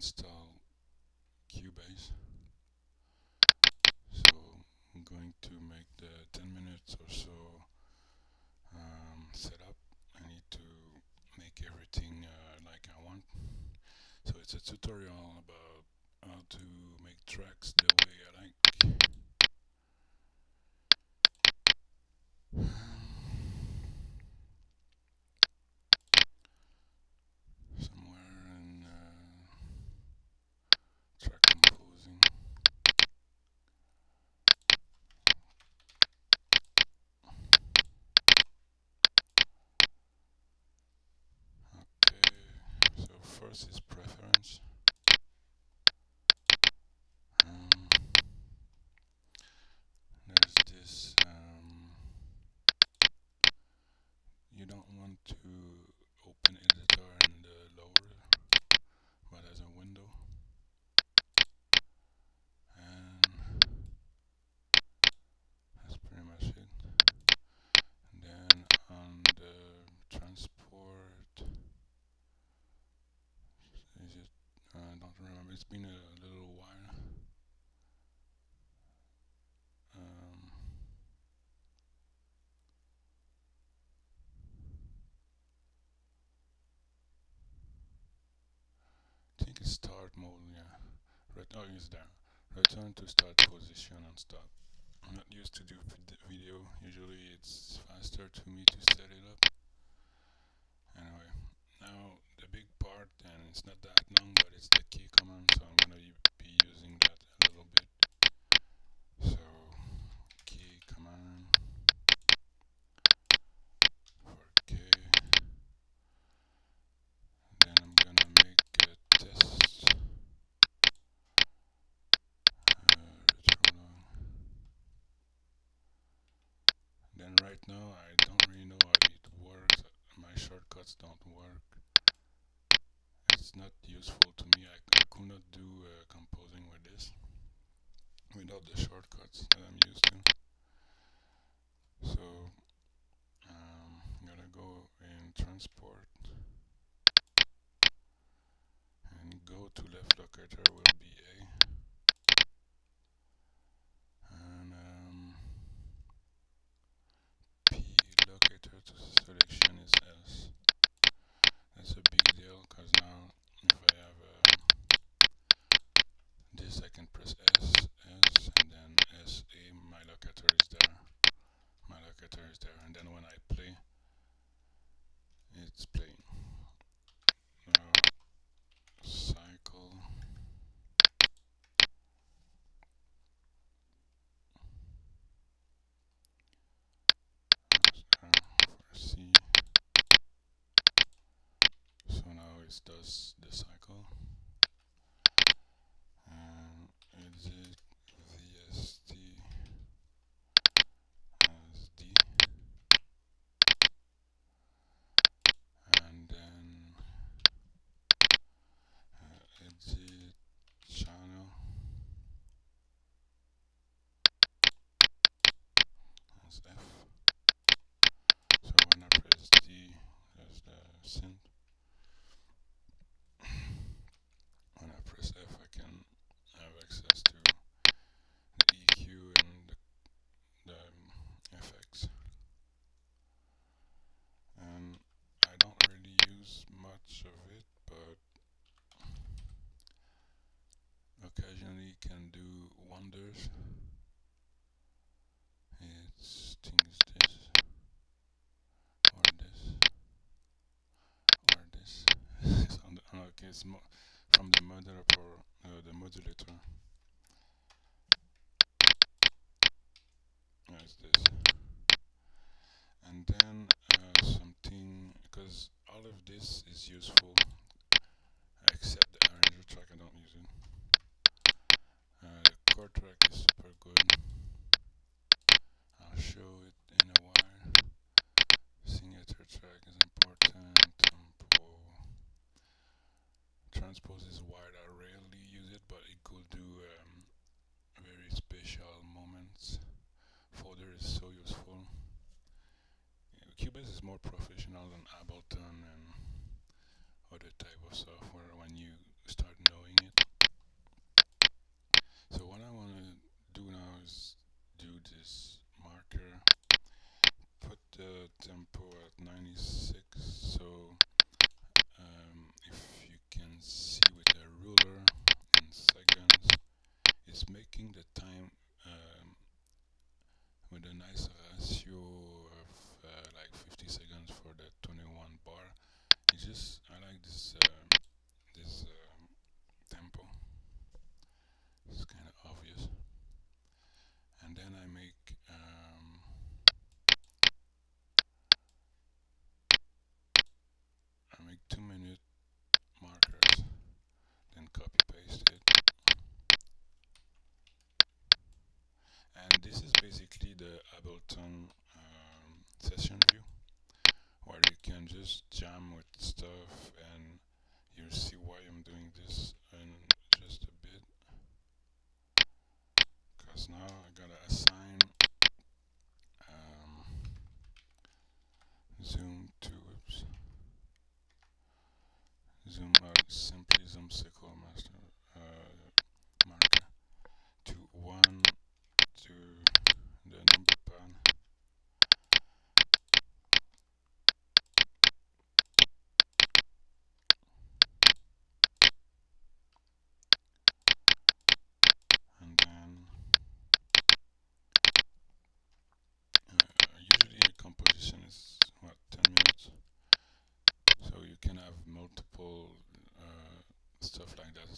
install Cubase. So I'm going to make the 10 minutes or so setup. I need to make everything like I want. So it's a tutorial about how to make tracks the way I like. Somewhere in track composing. Okay, so first is preference. Um, there's this. You don't want to open editor in the lower, but as a window. And that's pretty much it. And then on the transport, is it? I don't remember. It's been a little while. Um, I think it's start mode. Yeah. Oh, it's there. Return to start position and stop. I'm not used to do video. Usually, it's faster to me to set it up. Anyway, now the big part, and it's not that long, but it's the key command, so I'm gonna be using that a little bit. So key command for K. Then I'm gonna make a test. Then right now I don't really know how it works. My shortcuts don't work. It's not useful to me. I could not do composing with this without the shortcuts that I'm used to. So I'm gonna go in transport and go to left locator will be A, and P locator to selection is S. That's a big deal because now if I have this, I can press S, S, and then S, A, my locator is there. My locator is there, and then when I play, it's playing. Now, cycle. For C. So now it does the cycle. And exit VST as D. And then exit channel as F. So when I press D, there's the synth. When I press F, I can have access to the EQ and the effects. And I don't really use much of it, but occasionally can do wonders. It's things this or this or this. So okay, it's from the modulator. There's this, and then something, because all of this is useful except the arranger track. I don't use it. The chord track is super good. I'll show it in a while. Signature track is important. Tempo. Transpose is wide. I rarely use it, but it could do very special moments. Folder is so useful. Cubase is more professional than Ableton and other type of software when you start knowing 96. So if you can see with a ruler in seconds, it's making the time um, with a nice ratio of like 50 seconds for the 21 bar. It's just I like this tempo. It's kind of obvious. And then I make 2 minute markers, then copy paste it. And this is basically the Ableton session view, where you can just jam with stuff, and you'll see why I'm doing this in just a bit. Because now I gotta assign um, zoom to zoom out, simply zoom sickle master marker to 1 to the number pad, and then usually a composition is what 10 minutes, so you can have multiple stuff like that,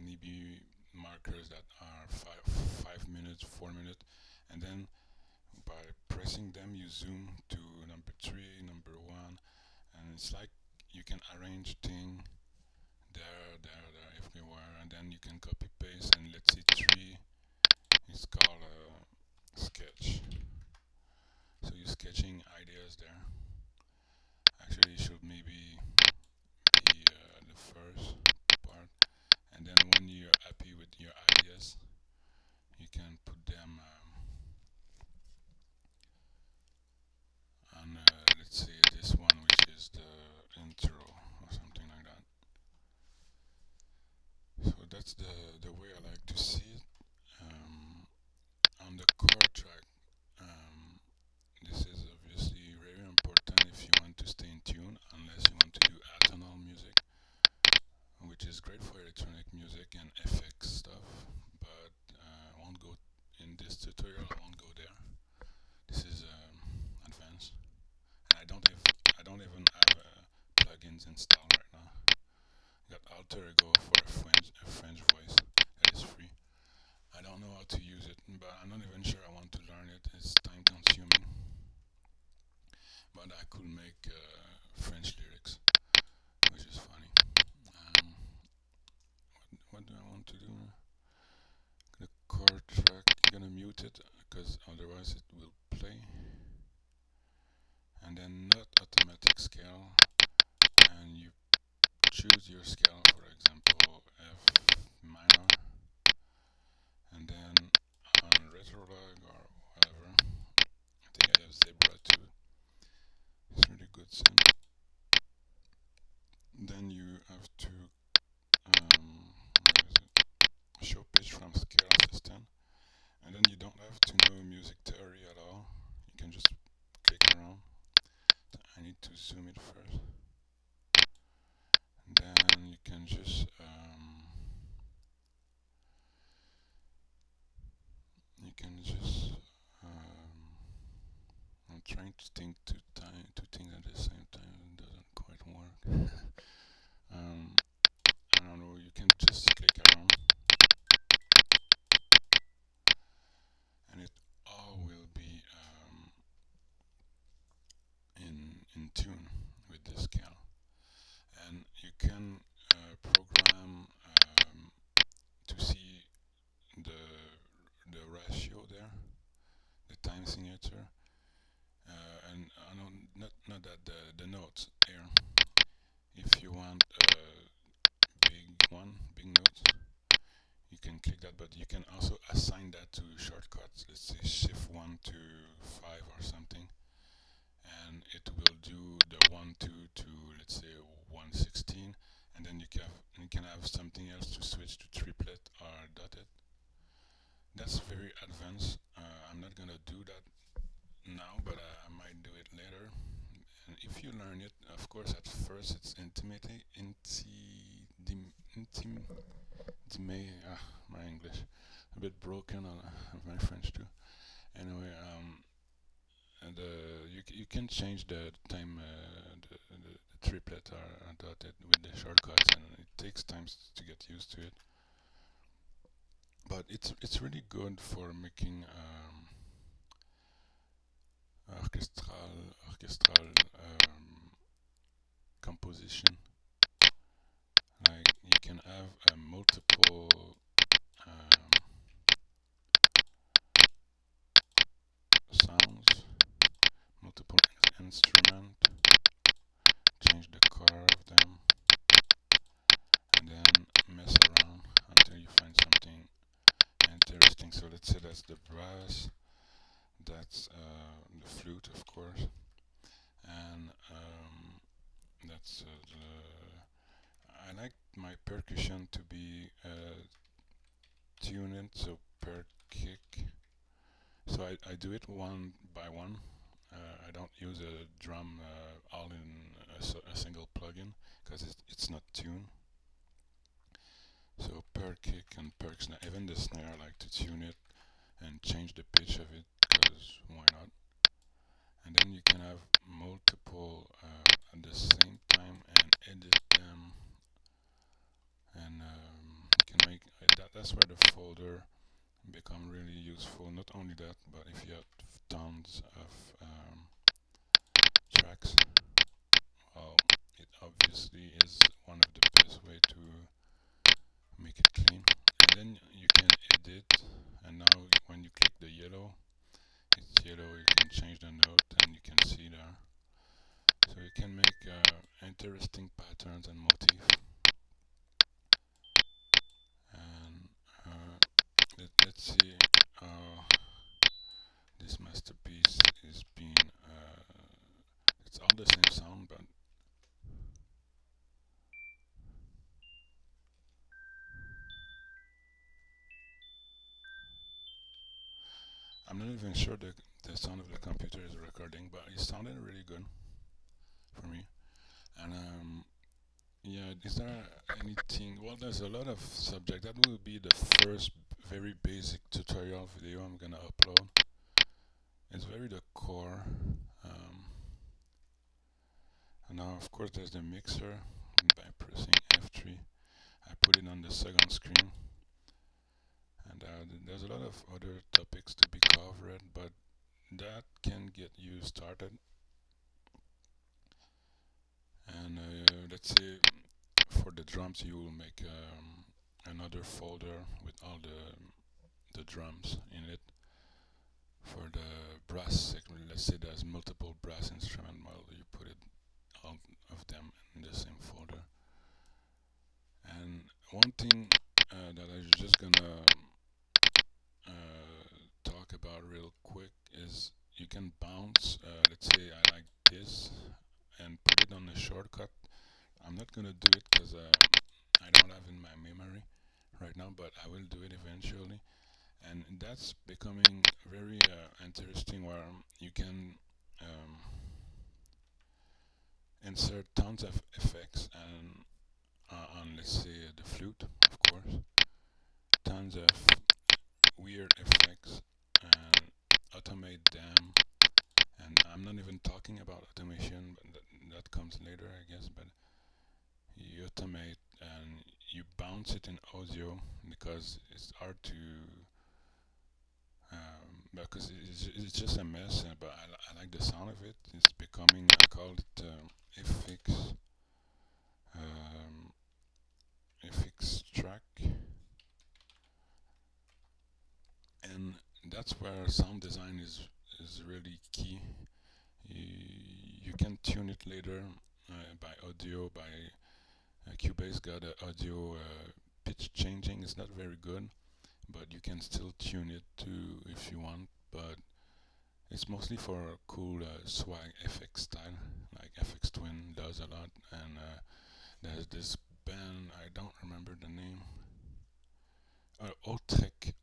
maybe markers that are 5 minutes, 4 minutes, and then by pressing them you zoom to number 3, number 1, and it's like you can arrange things there, everywhere, and then you can copy paste, and let's see 3 is called sketch. So you're sketching ideas there. Actually, it should maybe be the first part, and then when you're happy with your ideas, you can put them on, let's say, this one, which is the intro or something like that. So that's the way I like to see it. On the core track, um, this is obviously very important if you want to stay in tune, unless you want to do atonal music, which is great for electronic music and FX stuff, but I won't go in this tutorial. I won't go there. This is advanced, and I don't even have plugins installed right now. I got Alter Ego for a French voice that is free. I don't know how to use it, but I'm not even sure I want to learn it. It's time consuming, but I could make French lyrics, which is funny. Um, what do I want to do? The chord track, you're gonna mute it because otherwise it will play. And then not automatic scale, and you choose your scale, for example F minor, and then on retrolog or whatever, I think I have Zebra too. It's really good synth. Then you have to show pitch from scale assistant, and then you don't have to know music theory at all. You can just click around. I need to zoom it first. And then you can just I'm trying to think two things at the same time. It doesn't quite work. um, I don't know. You can just click around, and it all will be in tune with the scale. And you can program to see the the ratio there, the time signature, and I know not that the notes here. If you want big notes, you can click that, but you can also assign that to shortcuts. Let's say shift 1 to 5 or something, and it will do the 1 to let's say 116, and then you can have something else to switch to triplet or dotted. That's very advanced. I'm not gonna do that now, but I might do it later, and if you learn it, of course, at first it's intim, my English, a bit broken. My French too. Anyway, and you can change the time, the triplet or dotted with the shortcuts, and it takes time to get used to it. But it's really good for making orchestral composition. Like you can have multiple um, sounds, multiple instruments, change the color of them, and then mess around until you find something interesting. So let's say that's the brass, that's the flute, of course, and that's I like my percussion to be tuned, so per kick. So I do it one by one. I don't use a drum all in a single plugin because it's not tuned. So per kick and per snare, even the snare, I like to tune it and change the pitch of it because why not? And then you can have multiple at the same time and edit them, and you can make that's where the folder become really useful. Not only that, but if you have tons of tracks, well, it obviously is one of the best way to make it clean. And then you can edit, and now when you click the yellow, it's yellow. You can change the note, and you can see there. So you can make interesting patterns and motifs. And let's see how this masterpiece is being. It's all the same sound, but I'm not even sure the sound of the computer is recording, but it sounded really good for me. And yeah, is there anything? Well, there's a lot of subject. That will be the first very basic tutorial video I'm gonna upload. It's very the core. Um, and now, of course, there's the mixer. By pressing F3, I put it on the second screen. And there's a lot of other topics to be covered, but that can get you started. And let's say for the drums, you will make another folder with all the drums in it. For the brass segment, let's say there's multiple brass instruments, well, you put it all of them in the same folder. And one thing that I'm just gonna talk about real quick is you can bounce. Let's say I like this and put it on the shortcut. I'm not gonna do it because I don't have in my memory right now, but I will do it eventually. And that's becoming very interesting where you can insert tons of effects and on let's say the flute, of course, tons of weird effects and automate them. And I'm not even talking about automation, but that comes later, I guess. But you automate and you bounce it in audio because it's hard to because it's just a mess. But I like the sound of it. It's becoming. I call it FX um, FX track, and that's where sound design is really key. You can tune it later by audio. By Cubase got an audio pitch changing. It's not very good, but you can still tune it too if you want. But it's mostly for cool swag FX style, like FX Twin does a lot. And there's this band, I don't remember the name. Otek,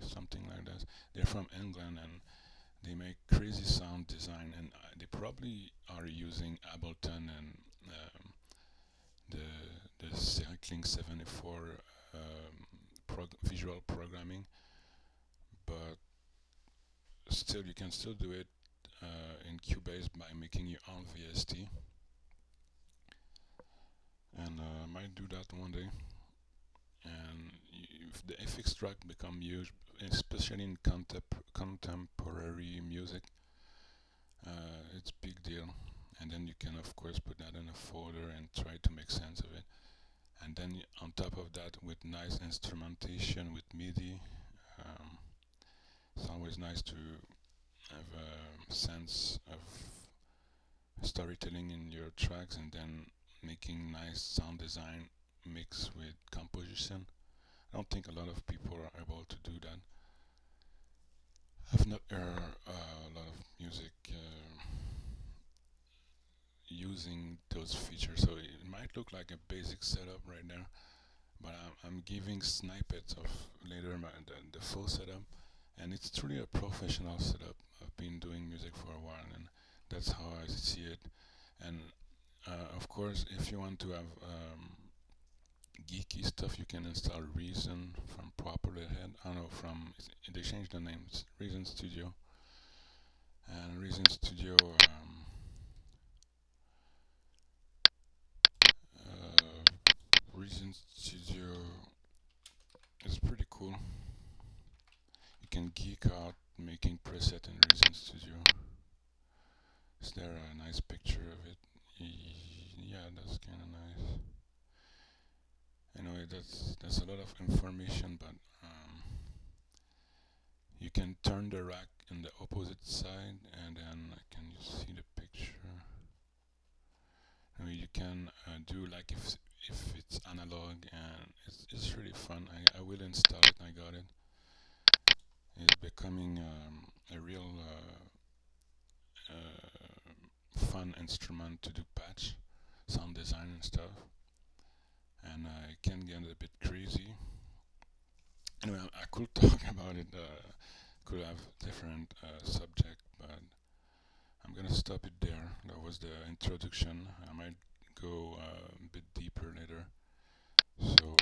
something like that. They're from England, and They make crazy sound design, and they probably are using Ableton and the Cycling 74 visual programming, but still you can still do it in Cubase by making your own VST, and I might do that one day. And if the FX track become huge, especially in contemporary music, it's big deal. And then you can of course put that in a folder and try to make sense of it. And then on top of that, with nice instrumentation with MIDI, um, it's always nice to have a sense of storytelling in your tracks, and then making nice sound design mixed with composition. I don't think a lot of people are able to do that. I've not heard a lot of music using those features, so it might look like a basic setup right now, but I'm giving snippets of later the full setup, and it's truly a professional setup. I've been doing music for a while, and that's how I see it. And of course, if you want to have geeky stuff, you can install Reason from Properly Head. I don't know, from they changed the name. It's Reason Studio, and Reason Studio. Reason Studio is pretty cool. You can geek out making preset in Reason Studio. Is there a nice picture of it? Yeah, that's kind of nice. Anyway, that's a lot of information, but you can turn the rack in the opposite side, and then can you see the picture? Anyway, you can do like if it's analog, and it's really fun. I will install it. I got it. It's becoming a real fun instrument to do patch, sound design and stuff. And it can get a bit crazy. Anyway, I could talk about it. Could have different subject, but I'm gonna stop it there. That was the introduction. I might go a bit deeper later. So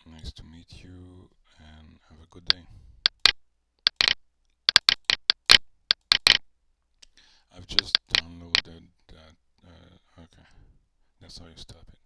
nice to meet you, and have a good day. I've just downloaded that. Okay, that's how you stop it.